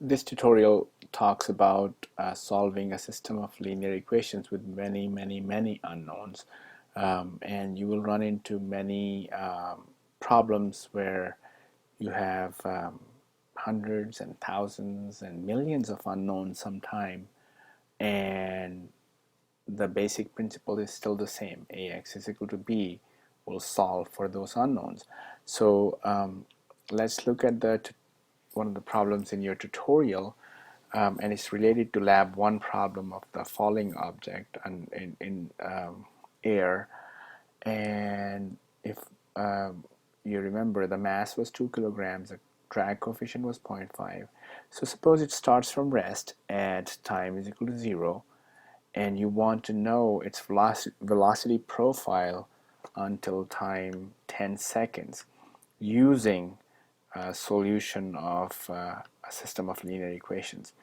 This tutorial talks about solving a system of linear equations with many unknowns. And you will run into many problems where you have hundreds and thousands and millions of unknowns sometime, and the basic principle is still the same. Ax is equal to b will solve for those unknowns. So let's look at one of the problems in your tutorial, and it's related to lab 1 problem of the falling object and in air. And if you remember, the mass was 2 kilograms, the drag coefficient was 0.5. So suppose it starts from rest at time is equal to 0, and you want to know its velocity profile until time 10 seconds using a solution of a system of linear equations.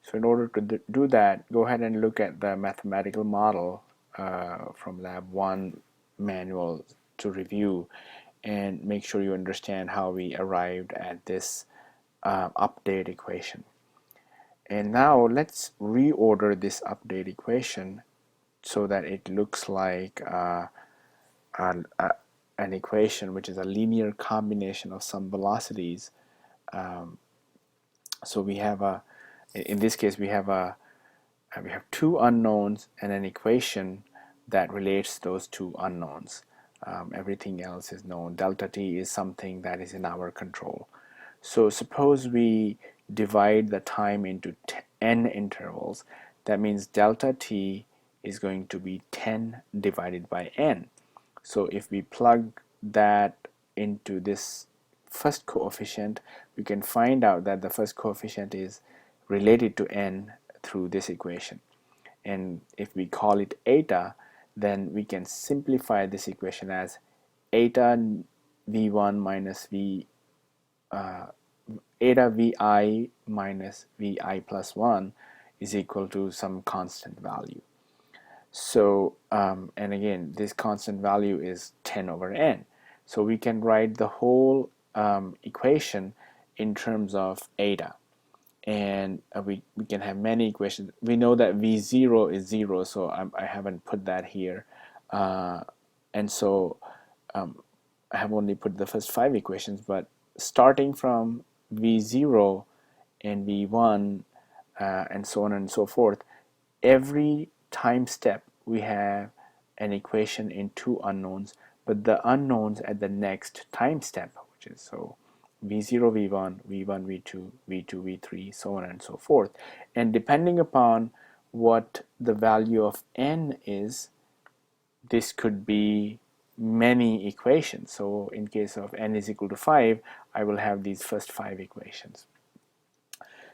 So in order to do that, go ahead and look at the mathematical model from Lab 1 manual to review, and make sure you understand how we arrived at this update equation. And now let's reorder this update equation so that it looks like an equation which is a linear combination of some velocities. So we have in this case we have two unknowns and an equation that relates those two unknowns. Everything else is known. Delta t is something that is in our control. So suppose we divide the time into n intervals. That means delta t is going to be 10 divided by n. So if we plug that into this first coefficient, we can find out that the first coefficient is related to n through this equation. And if we call it eta, then we can simplify this equation as eta v1 minus eta vi minus vi plus 1 is equal to some constant value. So and again, this constant value is 10 over n. So we can write the whole equation in terms of eta, and we can have many equations. We know that v0 is 0, so I haven't put that here, and so I have only put the first 5 equations, but starting from v0 and v1 and so on and so forth, every time step we have an equation in 2 unknowns, but the unknowns at the next time step, which is so v0 v1 v1 v2 v2 v3 so on and so forth, and depending upon what the value of n is, this could be many equations. So in case of n is equal to 5, I will have these first 5 equations.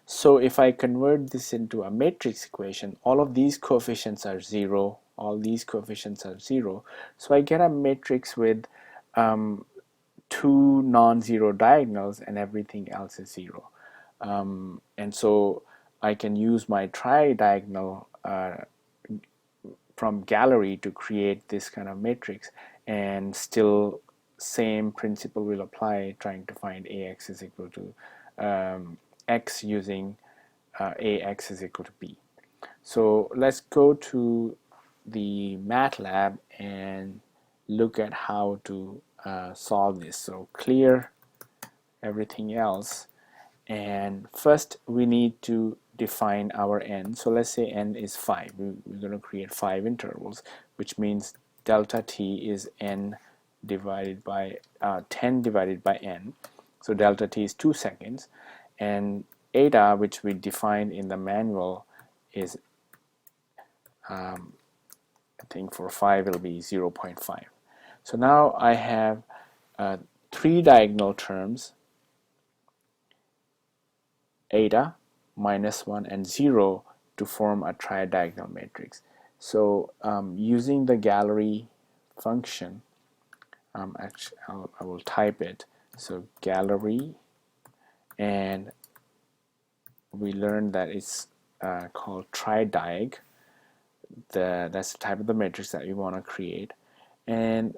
So if I convert this into a matrix equation, all of these coefficients are 0, all these coefficients are 0, so I get a matrix with 2 non-zero diagonals and everything else is 0. And so I can use my tridiagonal from gallery to create this kind of matrix, and still same principle will apply, trying to find Ax is equal to x using Ax is equal to b. So let's go to the MATLAB and look at how to solve this. So clear everything else, and first we need to define our n. So let's say n is 5. We're going to create 5 intervals, which means delta t is n divided by 10 divided by n. So delta t is 2 seconds, and eta, which we defined in the manual, is I think for 5 it'll be 0.5. So now I have 3 diagonal terms, eta, minus 1, and 0, to form a tridiagonal matrix. So using the gallery function, actually I will type it. So gallery, and we learned that it's called tridiag. That's the type of the matrix that we want to create, and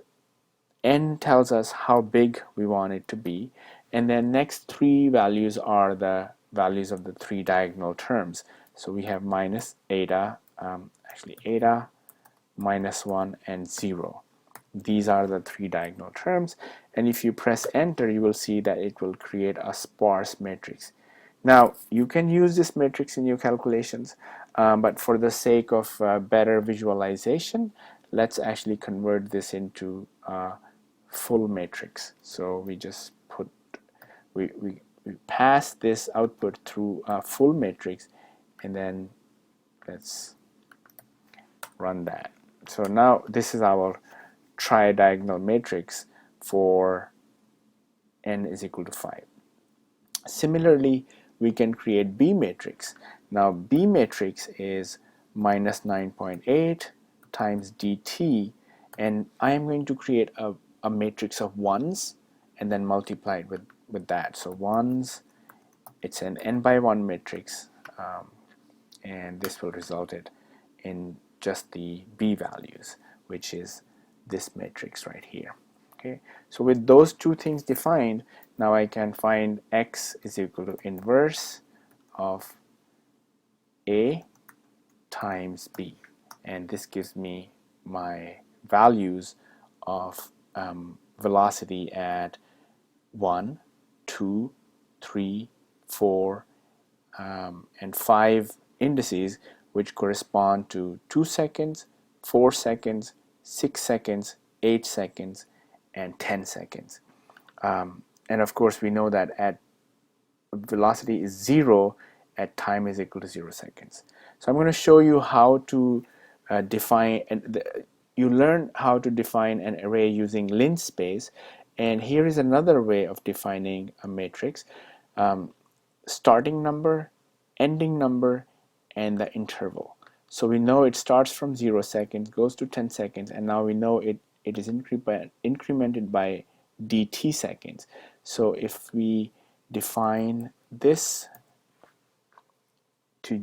n tells us how big we want it to be, and then next 3 values are the values of the three diagonal terms. So we have minus eta, actually eta, minus 1, and 0. These are the three diagonal terms, and if you press enter, you will see that it will create a sparse matrix. Now you can use this matrix in your calculations, but for the sake of better visualization, let's actually convert this into a full matrix. So we just put we pass this output through a full matrix, and then let's run that. So now this is our tridiagonal matrix for n is equal to 5. Similarly, we can create B matrix. Now B matrix is minus 9.8 times dt, and I am going to create a matrix of ones and then multiply it with that. So ones, it's an n by 1 matrix, and this will result in just the B values, which is this matrix right here. Okay, so with those two things defined, now I can find x is equal to inverse of A times B, and this gives me my values of velocity at 1, 2, 3, 4, and 5 indices, which correspond to 2 seconds, 4 seconds, 6 seconds, 8 seconds, and 10 seconds. And of course we know that at velocity is 0 at time is equal to 0 seconds. So I'm going to show you how to define, and you learn how to define an array using linspace, and here is another way of defining a matrix: starting number, ending number, and the interval. So we know it starts from 0 seconds, goes to 10 seconds, and now we know it is incremented by dt seconds. So if we define this to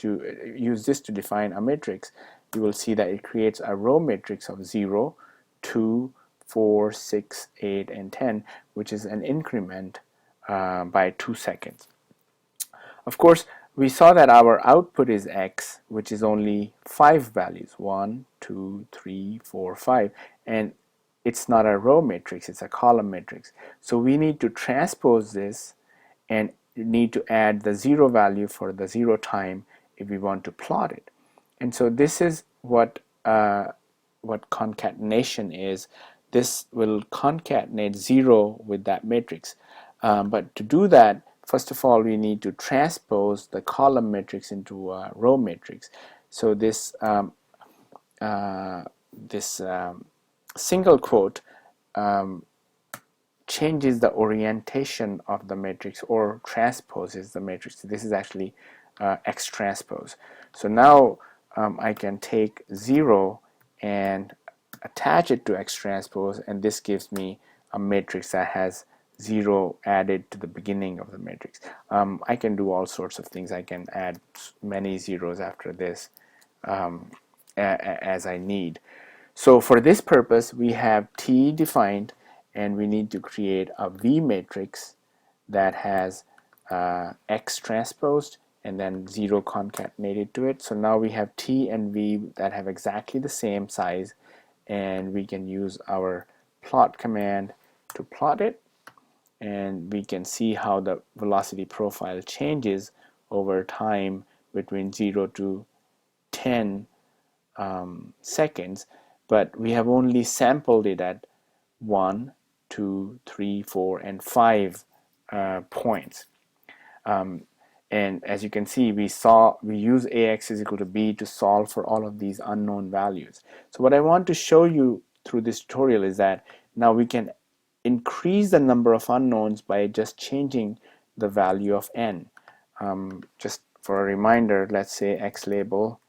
use this to define a matrix, you will see that it creates a row matrix of 0, 2, 4, 6, 8, and 10, which is an increment by 2 seconds. Of course, we saw that our output is x, which is only 5 values, 1, 2, 3, 4, 5, and it's not a row matrix, it's a column matrix. So we need to transpose this and need to add the 0 value for the 0 time if we want to plot it. And so this is what concatenation is. This will concatenate 0 with that matrix. But to do that, first of all, we need to transpose the column matrix into a row matrix. So this single quote changes the orientation of the matrix or transposes the matrix. So this is actually X transpose. So now I can take 0 and attach it to X transpose, and this gives me a matrix that has 0 added to the beginning of the matrix. I can do all sorts of things. I can add many zeros after this as I need. So for this purpose, we have T defined, and we need to create a V matrix that has X transposed and then 0 concatenated to it. So now we have T and V that have exactly the same size, and we can use our plot command to plot it, and we can see how the velocity profile changes over time between 0 to 10 seconds, but we have only sampled it at 1, 2, 3, 4, and 5 points. And as you can see, we use Ax is equal to b to solve for all of these unknown values. So what I want to show you through this tutorial is that now we can increase the number of unknowns by just changing the value of n. Just for a reminder, let's say x label,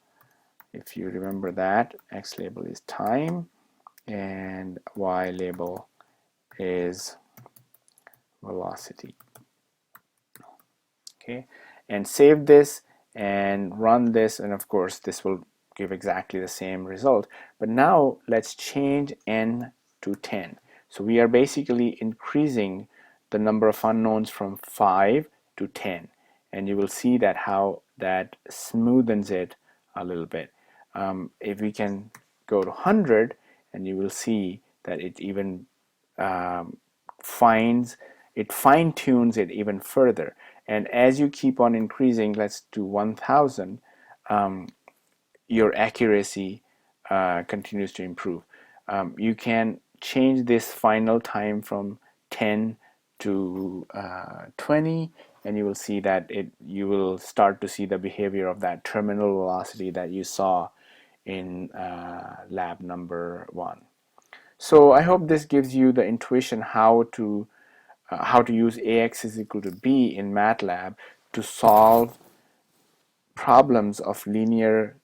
if you remember that, x label is time and y label is velocity. Okay, and save this and run this, and of course this will give exactly the same result. But now let's change n to 10. So we are basically increasing the number of unknowns from 5 to 10. and you will see that how that smoothens it a little bit. If we can go to 100, and you will see that it even um, fine tunes it even further. And as you keep on increasing, let's do 1000, your accuracy continues to improve. You can change this final time from 10 to 20, and you will see that you will start to see the behavior of that terminal velocity that you saw in lab number 1. So I hope this gives you the intuition how to use AX is equal to B in MATLAB to solve problems of linear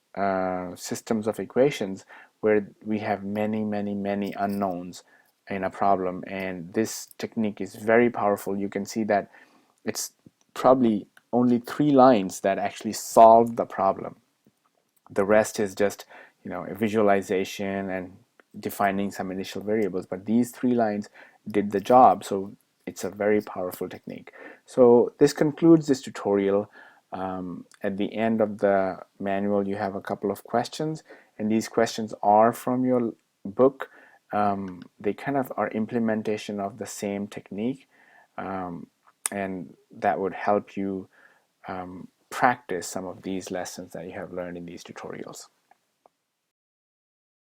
systems of equations where we have many unknowns in a problem, and this technique is very powerful. You can see that it's probably only 3 lines that actually solve the problem. The rest is just, a visualization and defining some initial variables, but these 3 lines did the job. So it's a very powerful technique. So this concludes this tutorial. At the end of the manual you have a couple of questions, and these questions are from your book. They kind of are implementation of the same technique, and that would help you practice some of these lessons that you have learned in these tutorials.